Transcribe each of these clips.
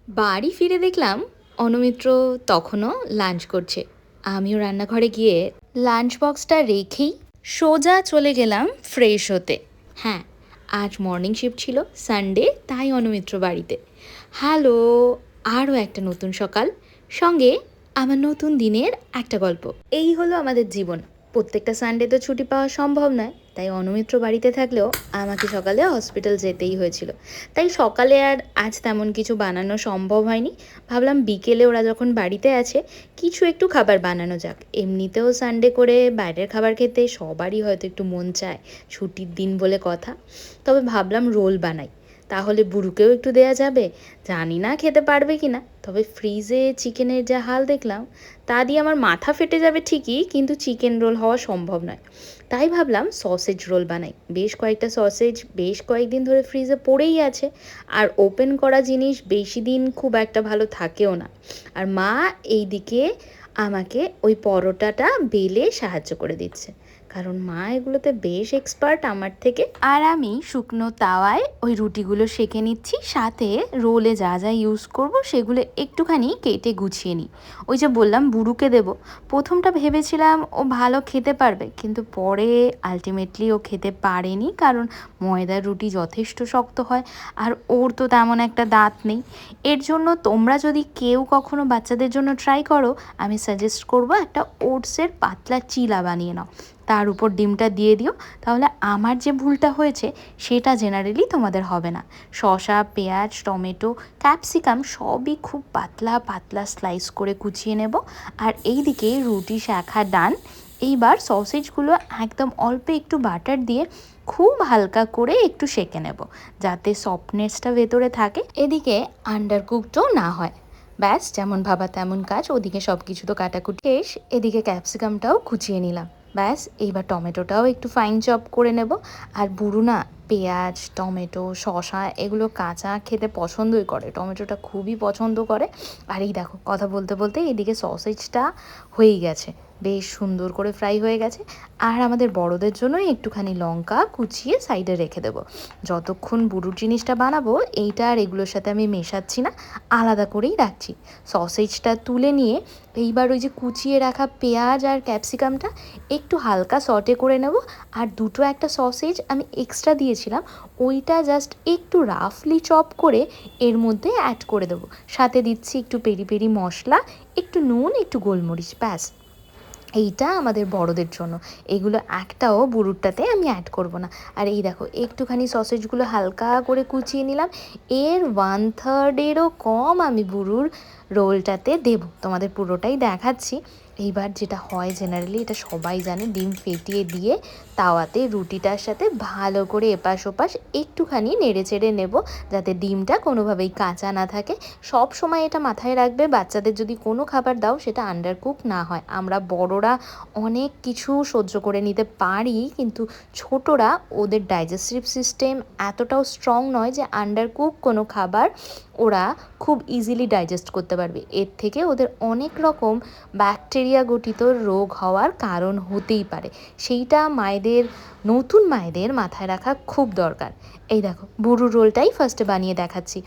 বাড়ি ফিরে দেখলাম অনুমিত্র তখনও লাঞ্চ করছে। আমিও রান্নাঘরে গিয়ে লাঞ্চ বক্সটা রেখেই সোজা চলে গেলাম ফ্রেশ হতে। হ্যাঁ, আজ মর্নিং শিফট ছিল, সানডে, তাই অনুমিত্র বাড়িতে। হ্যালো, আরও একটা নতুন সকাল, সঙ্গে আমার নতুন দিনের একটা গল্প। এই হলো আমাদের জীবন। প্রত্যেকটা সানডে তো ছুটি পাওয়া সম্ভব নয়, তাই অনুমিত্র বাড়িতে থাকলেও আমাকে সকালে হসপিটাল যেতেই হয়েছিল। তাই সকালে আর আজ তেমন কিছু বানানো সম্ভব হয়নি। ভাবলাম বিকেলে ওরা যখন বাড়িতে আছে কিছু একটু খাবার বানানো যাক। এমনিতেও সানডে করে বাইরের খাবার খেতে সবারই হয়তো একটু মন চায়, ছুটির দিন বলে কথা। তবে ভাবলাম রোল বানাই, তাহলে বুড়ুকেও একটু দেয়া যাবে। জানি না খেতে পারবে কি না, তবে ফ্রিজে চিকেনের যা হাল দেখলাম তা দিয়ে আমার মাথা ফেটে যাবে ঠিকই, কিন্তু চিকেন রোল হওয়া সম্ভব নয়। তাই ভাবলাম সসেজ রোল বানাই। বেশ কয়েকটা সসেজ বেশ কয়েকদিন ধরে ফ্রিজে পড়েই আছে, আর ওপেন করা জিনিস বেশি দিন খুব একটা ভালো থাকেও না। আর মা এইদিকে আমাকে ওই পরোটাটা বেলে সাহায্য করে দিচ্ছে, কারণ মা এগুলোতে বেশ এক্সপার্ট আমার থেকে। আর আমি শুকনো তাওয়ায় ওই রুটিগুলো সেঁকে নিচ্ছি, সাথে রোলে যা যা ইউজ করব সেগুলো একটুখানি কেটে গুছিয়ে নিই। ওই যে বললাম বুড়ুকে দেব, প্রথমটা ভেবেছিলাম ও ভালো খেতে পারবে, কিন্তু পরে আলটিমেটলি ও খেতে পারেনি, কারণ ময়দার রুটি যথেষ্ট শক্ত হয় আর ওর তো তেমন একটা দাঁত নেই। এর জন্য তোমরা যদি কেউ কখনো বাচ্চাদের জন্য ট্রাই করো, আমি সাজেস্ট করব একটা ওটসের পাতলা চিলা বানিয়ে নাও, তার উপর ডিমটা দিয়ে দিও। তাহলে আমার যে ভুলটা হয়েছে সেটা জেনারেলি তোমাদের হবে না। শসা, পেঁয়াজ, টমেটো, ক্যাপসিকাম সবই খুব পাতলা পাতলা স্লাইস করে কুচিয়ে নেব। আর এইদিকে রুটি শাখা ডান। এইবার সসেজগুলো একদম অল্প একটু বাটার দিয়ে খুব হালকা করে একটু সেঁকে নেব, যাতে সফটনেসটা ভেতরে থাকে, এদিকে আন্ডার কুকডও না হয়। ব্যাস, যেমন ভাবা তেমন কাজ। ওদিকে সব কিছু তো কাটাকুটি শেষ, এদিকে ক্যাপসিকামটাও কুচিয়ে নিলাম। ব্যাস, এইবার টমেটোটাও একটু ফাইন চপ করে নেব। আর বুড়ো না পেঁয়াজ, টমেটো, শসা এগুলো কাঁচা খেতে পছন্দই করে, টমেটোটা খুবই পছন্দ করে। আর এই দেখো, কথা বলতে বলতে এদিকে সসেজটা হয়েই গেছে, বেশ সুন্দর করে ফ্রাই হয়ে গেছে। আর আমাদের বড়দের জন্য একটুখানি লঙ্কা কুচিয়ে সাইডে রেখে দেবো। যতক্ষণ বুড়োর জিনিসটা বানাবো এইটা আর এগুলোর সাথে আমি মেশাচ্ছি না, আলাদা করেই রাখছি। সসেজটা তুলে নিয়ে এইবার ওই যে কুচিয়ে রাখা পেঁয়াজ আর ক্যাপসিকামটা একটু হালকা সটে করে নেব। আর দুটো একটা সসেজ আমি এক্সট্রা দিয়েছিলাম, ওইটা জাস্ট একটু রাফলি চপ করে এর মধ্যে অ্যাড করে দেবো। সাথে দিচ্ছি একটু পেরি পেরি মশলা, একটু নুন, একটু গোলমরিচ। ব্যাস, এইটা আমাদের বড়দের জন্য। এগুলো একটাও বুড়ুরটাতে আমি অ্যাড করব না। আর এই দেখো, একটুখানি সসেজগুলো হালকা করে কুচিয়ে নিলাম, এর 1/3-এরও কম আমি বুড়ুর রোলটাতে দেব। তোমাদের পুরোটাই দেখাচ্ছি। এইবার যেটা হয় জেনারেলি, এটা সবাই জানে, ডিম ফেটিয়ে দিয়ে তাওয়াতে রুটিটার সাথে ভালো করে এপাশ ওপাশ একটুখানি নেড়ে চেড়ে নেব, যাতে ডিমটা কোনোভাবেই কাঁচা না থাকে। সব সময় এটা মাথায় রাখবে, বাচ্চাদের যদি কোনো খাবার দাও সেটা আন্ডার কুক না হয়। আমরা বড়রা অনেক কিছু সহ্য করে নিতে পারি, কিন্তু ছোটরা, ওদের ডাইজেস্টিভ সিস্টেম এতটাও স্ট্রং নয় যে আন্ডার কুক কোনো খাবার ওরা খুব ইজিলি ডাইজেস্ট করতে পারবে। এর থেকে ওদের অনেক রকম ব্যাকটেরিয়া গঠিত রোগ হওয়ার কারণ হতেই পারে। সেইটা মায়েদের, নতুন মায়েদের মাথায় রাখা খুব দরকার। এই দেখো, বুড়ুর রোলটাই ফার্স্টে বানিয়ে দেখাচ্ছি।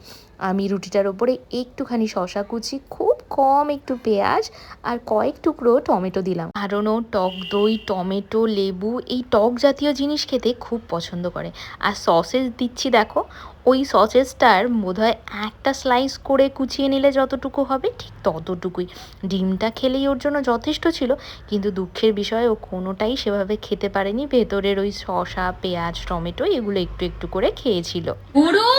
আমি রুটিটার ওপরে একটুখানি শসা কুচি, খুব কম একটু পেঁয়াজ আর কয়েক টুকরো টমেটো দিলাম। কারণও টক দই, টমেটো, লেবু এই টক জাতীয় জিনিস খেতে খুব পছন্দ করে। আর সসেজ দিচ্ছি দেখো, ওই সসেজটার বোধহয় একটা স্লাইস করে কুচিয়ে নিলে যতটুকু হবে ঠিক ততটুকুই। ডিমটা খেলেই ওর জন্য যথেষ্ট ছিল, কিন্তু দুঃখের বিষয় ও কোনোটাই সেভাবে খেতে পারেনি। ভেতরের ওই শসা, পেঁয়াজ, টমেটো এগুলো একটু একটু করে খেয়েছিল। বুড়ো,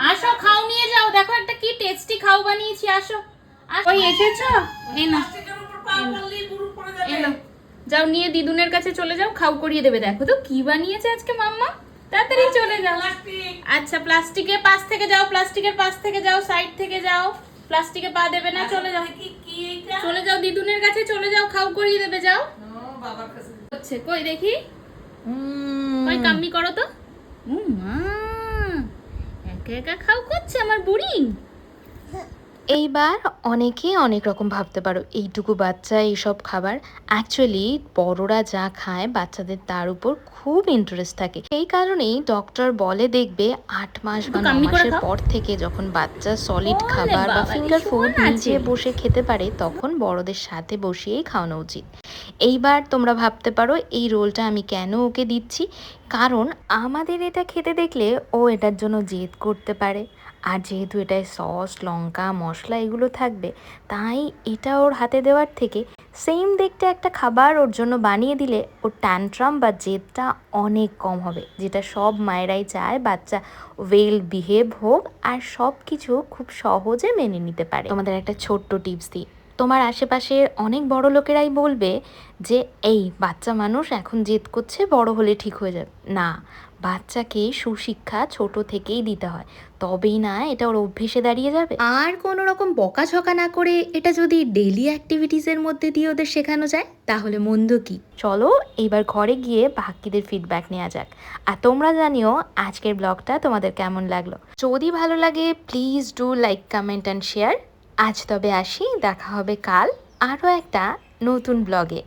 আসো খাও নিয়ে যাও, দেখো একটা কি টেস্টি খাও বানিয়েছি, আসো। ওই এসেছো, এই না, এলো, যাও নিয়ে দিদুনের কাছে চলে যাও, খাও করিয়ে দেবে। দেখো তো কি বানিয়েছে আজকে মাম্মা, তাড়াতাড়ি চলে যাও। আচ্ছা, প্লাস্টিকের পাশ থেকে যাও, প্লাস্টিকের পাশ থেকে যাও, সাইড থেকে যাও, প্লাস্টিকে পা দেবে না, চলে যাও, চলে যাও দিদুনের কাছে, চলে যাও, খাও করিয়ে দেবে, যাও। হচ্ছে কই দেখি, কই কাম্মি করো তো। মা, একা একা খাও করছে আমার বুড়ি। এইবার অনেকেই অনেক রকম ভাবতে পারো এইটুকু বাচ্চা এইসব খাবার। অ্যাকচুয়ালি বড়রা যা খায় বাচ্চাদের তার উপর খুব ইন্টারেস্ট থাকে। এই কারণেই ডক্টর বলে দেখবে 8 মাস বা একটু 9 কামনি করে মাসের খাও। পর থেকে যখন বাচ্চা সলিড ওলে খাবার বা বাবা রে, ফিঙ্গার ফুড শোন নিজে আছে। বসে খেতে পারে তখন বড়দের সাথে বসিয়েই খাওয়ানো উচিত। এইবার তোমরা ভাবতে পারো এই রোলটা আমি কেন ওকে দিচ্ছি। কারণ আমাদের এটা খেতে দেখলে ও এটার জন্য জেদ করতে পারে। আর যেহেতু এটায় সস লঙ্কা মশলা এগুলো থাকবে, তাই এটা ওর হাতে দেওয়ার থেকে সেম দেখতে একটা খাবার ওর জন্য বানিয়ে দিলে ওর ট্যান্ট্রাম বা জেদটা অনেক কম হবে। যেটা সব মায়েরাই চায় বাচ্চা ওয়েল বিহেভ হোক আর সব কিছু খুব সহজে মেনে নিতে পারে। তোমাদের একটা ছোট্ট টিপস দিই, তোমার আশেপাশের অনেক বড় লোকেরাই বলবে যে এই বাচ্চা মানুষ এখন জেদ করছে, বড় হলে ঠিক হয়ে যাবে। না, বাচ্চাকে সুশিক্ষা ছোট থেকেই দিতে হয়, তবেই না এটা ওর অভ্যেসে দাঁড়িয়ে যাবে। আর কোনো রকম বকাঝকা না করে এটা যদি ডেইলি অ্যাক্টিভিটিসের মধ্যে দিয়ে ওদের শেখানো যায় তাহলে মন্দ কি। চলো এবার ঘরে গিয়ে বাকিদের ফিডব্যাক নেওয়া যাক। আর তোমরা জানিও আজকের ব্লগটা তোমাদের কেমন লাগলো। যদি ভালো লাগে please do like comment and share. আজ তবে আসি, দেখা হবে কাল আরও একটা নতুন ব্লগে।